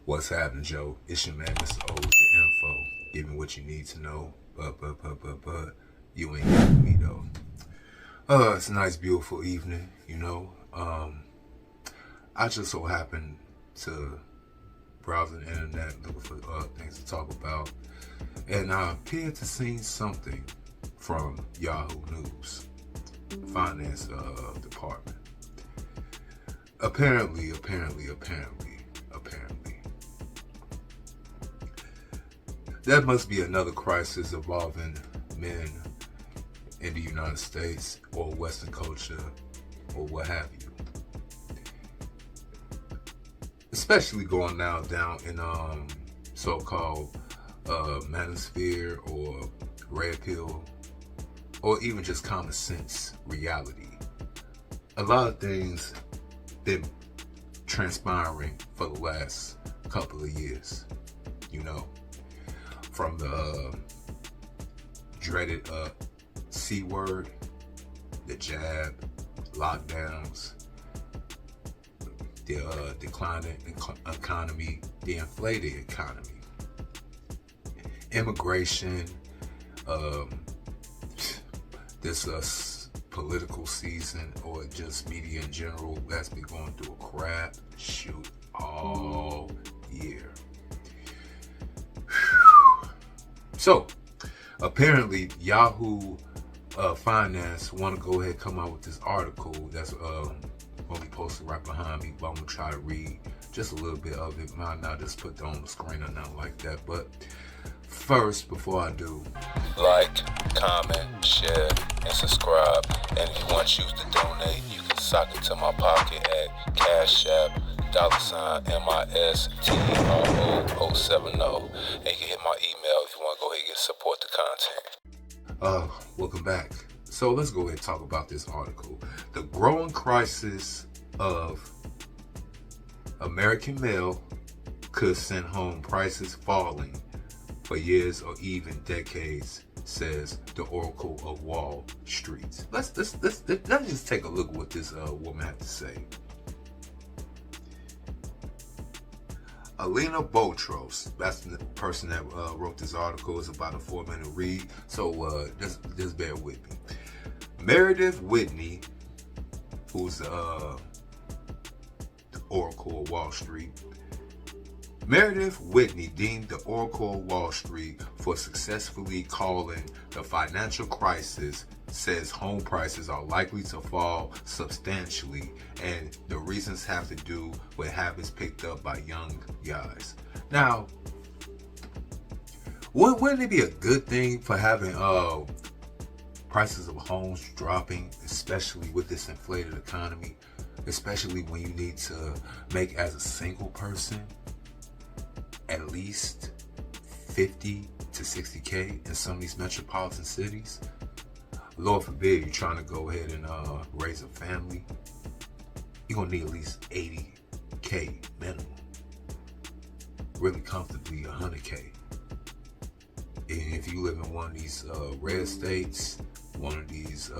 What's happening, Joe? It's your man, Mr. O with the info. Giving what you need to know. But you ain't with me though. It's a nice, beautiful evening, you know. I just so happened to browse the internet looking for things to talk about. And I appeared to see something from Yahoo News, finance department. Apparently, there must be another crisis involving men in the United States or Western culture or what have you. Especially going now down in so-called manosphere or red pill or even just common sense reality. A lot of things been transpiring for the last couple of years, you know, from the dreaded C word, the jab, lockdowns, the declining economy, the inflated economy, immigration, this political season, or just media in general that's been going through a crap shoot all year. So, apparently, Yahoo Finance want to go ahead and come out with this article that's going to be posted right behind me, but I'm going to try to read just a little bit of it. Might not just put it on the screen or nothing like that, but first, before I do, like, comment, share, and subscribe. And if you want to choose to donate, you can sock it to my pocket at Cash App, $MISTRO070. And you can hit my email if you want to go ahead and support the content. Welcome back. So let's go ahead and talk about this article. The growing crisis of American male could send home prices falling for years or even decades, says the Oracle of Wall Street. Let's just take a look at what this woman had to say. Alina Botros, that's the person that wrote this article. It's about a 4-minute read, so just bear with me. Meredith Whitney, who's the Oracle of Wall Street. Meredith Whitney deemed the Oracle of Wall Street for successfully calling the financial crisis, says home prices are likely to fall substantially, and the reasons have to do with habits picked up by young guys. Now, wouldn't it be a good thing for having prices of homes dropping, especially with this inflated economy, especially when you need to make, as a single person, at least 50 to 60K in some of these metropolitan cities? Lord forbid you're trying to go ahead and raise a family. You're going to need at least 80K minimum. Really comfortably 100K. And if you live in one of these red states, one of these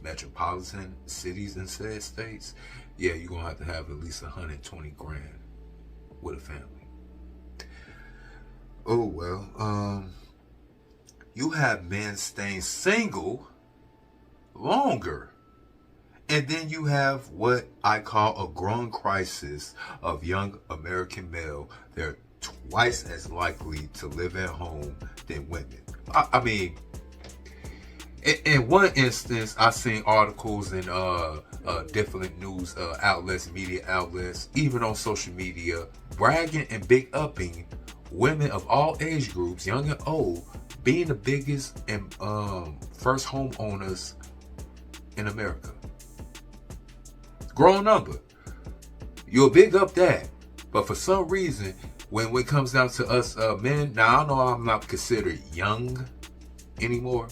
metropolitan cities in said states, yeah, you're going to have at least 120 grand with a family. Oh, well, you have men staying single longer. And then you have what I call a growing crisis of young American male. They're twice as likely to live at home than women. I mean, in one instance, I've seen articles in different news outlets, media outlets, even on social media, bragging and big upping women of all age groups, young and old, being the biggest and first homeowners in America. Growing number. You'll big up that. But for some reason, when it comes down to us men, now I know I'm not considered young anymore,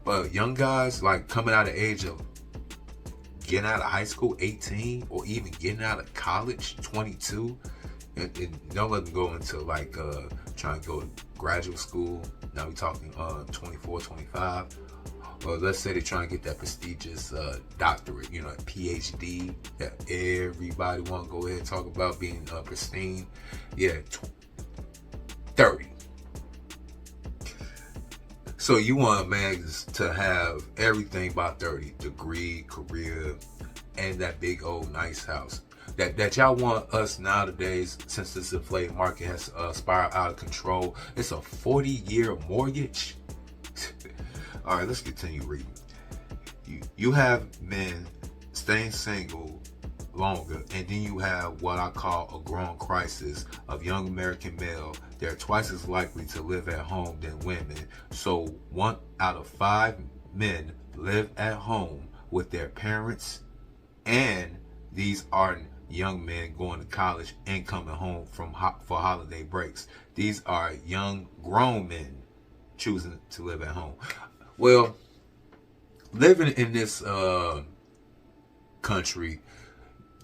but young guys, like coming out of age of getting out of high school, 18, or even getting out of college, 22, and don't let them go into like trying to go to graduate school. Now we're talking 24, 25. or let's say they're trying to get that prestigious doctorate, you know, PhD that everybody want to go ahead and talk about being pristine. Yeah, 30. So you want a man to have everything by 30, degree, career, and that big old nice house. That y'all want us nowadays, since this inflated market has spiraled out of control. It's a 40-year mortgage. All right, let's continue reading. You have men staying single longer, and then you have what I call a growing crisis of young American male. They're twice as likely to live at home than women. So 1 out of 5 men live at home with their parents, and these are young men going to college and coming home for holiday breaks. These are young grown men choosing to live at home. Well, living in this country,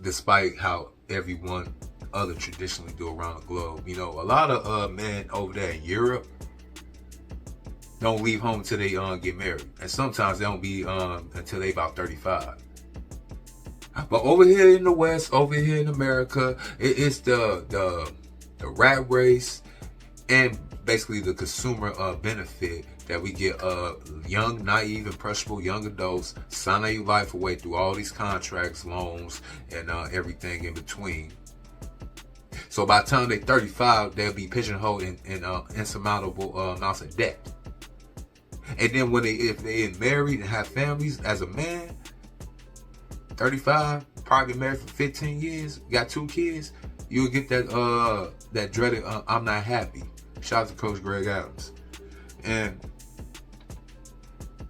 despite how everyone other traditionally do around the globe, you know, a lot of men over there in Europe don't leave home until they get married, and sometimes they don't be until they about 35. But over here in the West, over here in America, it's the rat race and basically the consumer benefit that we get young, naive, impressionable young adults sign their life away through all these contracts, loans, and everything in between. So by the time they're 35, they'll be pigeonholed in insurmountable amounts of debt. And then if they get married and have families as a man, 35, probably been married for 15 years, got 2 kids, you'll get that dreaded I'm not happy. Shout out to Coach Greg Adams. And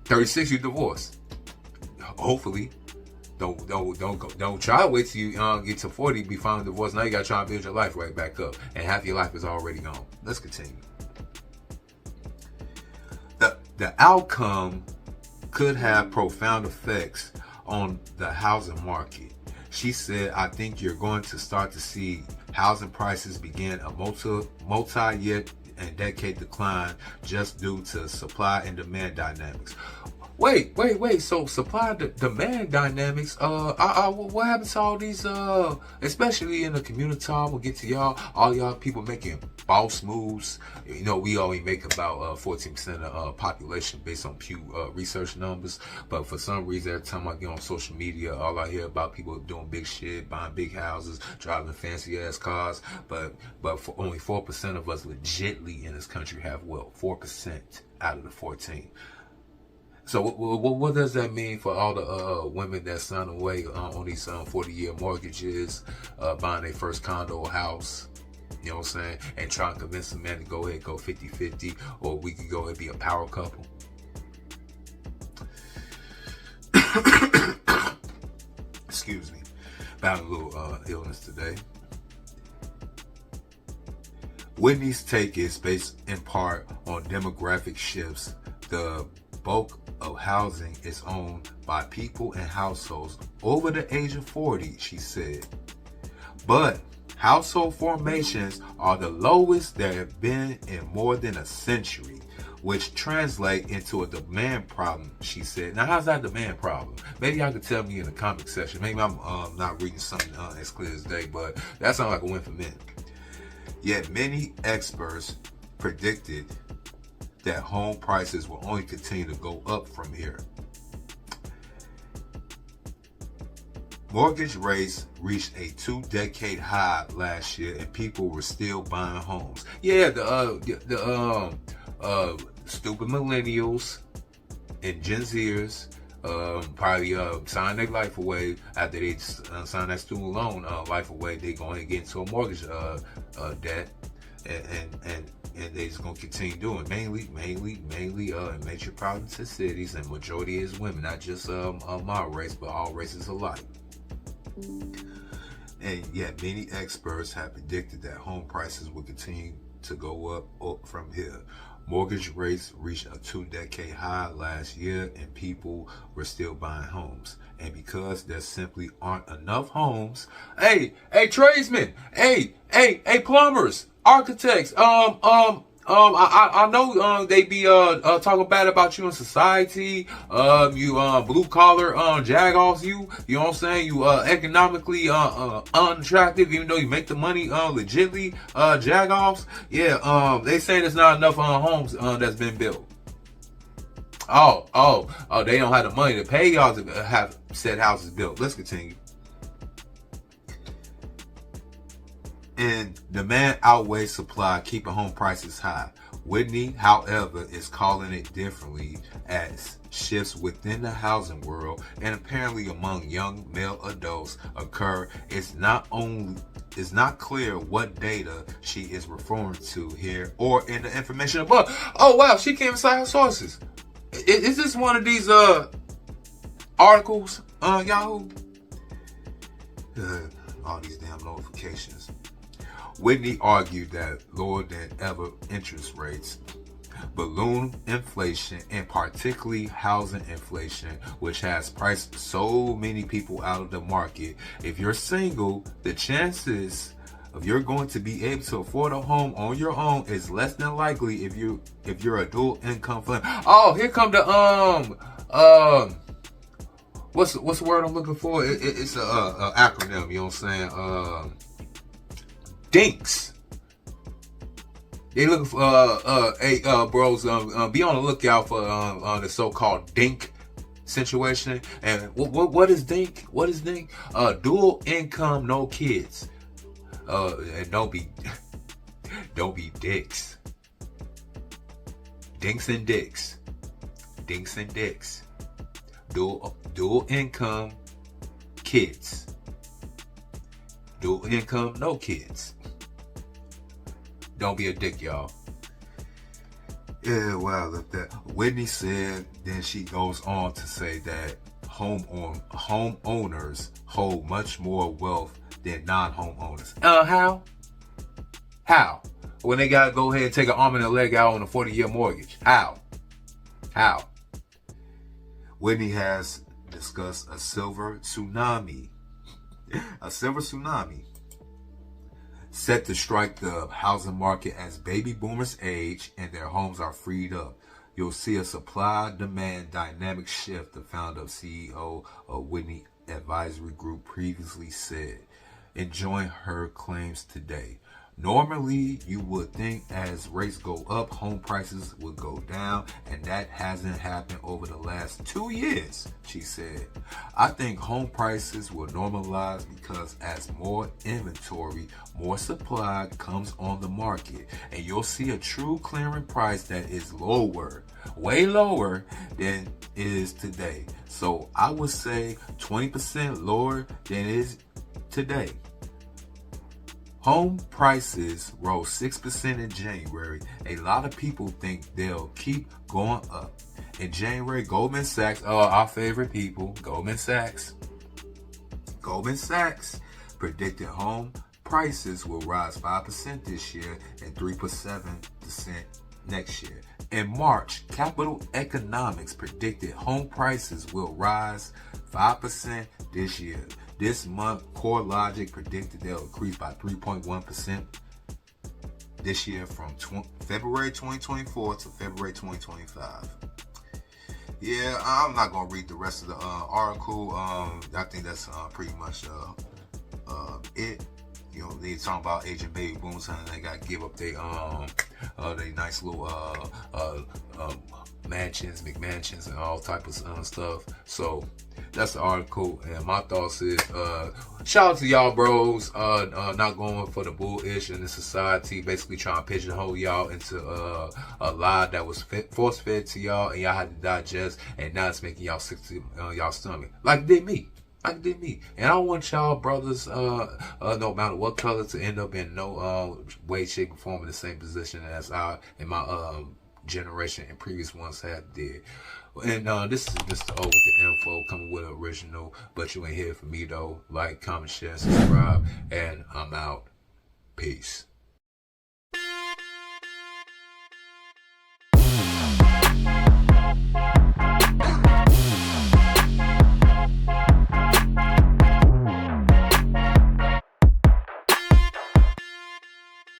36, you divorced. Hopefully. Don't try to wait till you get to 40 be finally divorced. Now you gotta try and build your life right back up. And half your life is already gone. Let's continue. The outcome could have profound effects on the housing market. She said, I think you're going to start to see housing prices begin a multi-year and decade decline just due to supply and demand dynamics. Wait. So supply demand dynamics. What happens to all these? Especially in the community, we'll get to y'all. All y'all people making boss moves. You know, we only make about 14% of population based on Pew research numbers. But for some reason, every time I get on social media, all I hear about people doing big shit, buying big houses, driving fancy ass cars. But for only 4% of us legitly in this country have wealth. 4% out of the 14. So what does that mean for all the women that sign away on these 40-year mortgages, buying their first condo or house, you know what I'm saying, and trying to convince the man to go ahead and go 50-50, or we could go ahead and be a power couple? Excuse me. Battling a little illness today. Whitney's take is based in part on demographic shifts. The bulk of housing is owned by people and households over the age of 40, she said. But household formations are the lowest there have been in more than a century, which translate into a demand problem, she said. Now, how's that demand problem? Maybe y'all could tell me in the comment section. Maybe I'm not reading something as clear as day, but that sounds like a win for men. Yet many experts predicted that home prices will only continue to go up from here. Mortgage rates reached a 2-decade high last year, and people were still buying homes. Yeah, the stupid millennials and Gen Zers probably sign their life away after they sign that student loan life away. They going to get into a mortgage debt, and they just gonna continue doing mainly in major provinces, cities, and majority is women, not just my race, but all races alike. And yet many experts have predicted that home prices will continue to go up from here. Mortgage rates reached a 2-decade high last year, and people were still buying homes. And because there simply aren't enough homes, hey tradesmen, hey plumbers, architects, I know they be talking bad about you in society. You blue collar jagoffs. You know what I'm saying? You economically unattractive, even though you make the money legitly jagoffs. Yeah. They saying there's not enough homes that's been built. Oh, they don't have the money to pay y'all to have said houses built. Let's continue. And demand outweighs supply, keeping home prices high. Whitney, however, is calling it differently as shifts within the housing world and apparently among young male adults occur. It's not clear what data she is referring to here or in the information above. Oh wow, she can't cite her sources. Is this one of these articles on Yahoo? All these damn notifications. Whitney argued that lower than ever interest rates, balloon inflation, and particularly housing inflation, which has priced so many people out of the market. If you're single, the chances of you're going to be able to afford a home on your own is less than likely if you're a dual income family. Oh, here come the what's the word I'm looking for? It's a acronym. You know what I'm saying? DINKS. They looking for bros. Be on the lookout for the so-called DINK situation. And what is DINK? What is DINK? Dual income, no kids. And don't be dicks. Dinks and dicks. Dinks and dicks. Dual income, kids. Dual income, no kids. Don't be a dick, y'all. Yeah, well, look that. Whitney said, then she goes on to say that homeowners hold much more wealth than non-homeowners. How? When they gotta go ahead and take an arm and a leg out on a 40-year mortgage. How? Whitney has discussed a silver tsunami. A silver tsunami set to strike the housing market as baby boomers age and their homes are freed up. You'll see a supply-demand dynamic shift, the founder of CEO of Whitney Advisory Group previously said, enjoying her claims today. Normally, you would think as rates go up, home prices would go down, and that hasn't happened over the last 2 years, she said. I think home prices will normalize because as more inventory, more supply comes on the market, and you'll see a true clearing price that is lower, way lower than it is today. So I would say 20% lower than it is today. Home prices rose 6% in January. A lot of people think they'll keep going up. In January, Goldman Sachs, our favorite people, Goldman Sachs predicted home prices will rise 5% this year and 3.7% next year. In March, Capital Economics predicted home prices will rise 5% this year. This month, CoreLogic predicted they'll increase by 3.1% this year from February 2024 to February 2025. Yeah, I'm not going to read the rest of the article. I think that's pretty much it. You know, they talking about aging baby boomers and they got to give up their nice little mansions, McMansions, and all type of stuff. So that's the article, and my thoughts is shout out to y'all bros not going for the bullish in the society, basically trying to pigeonhole y'all into a lie that was force fed to y'all and y'all had to digest, and now it's making y'all sick to y'all stomach like it did me. And I don't want y'all brothers, no matter what color, to end up in no way, shape, or form in the same position as I and my generation and previous ones have did. And this is Mr. O with the info, coming with an original, but you ain't here for me though. Like, comment, share, subscribe, and I'm out. Peace.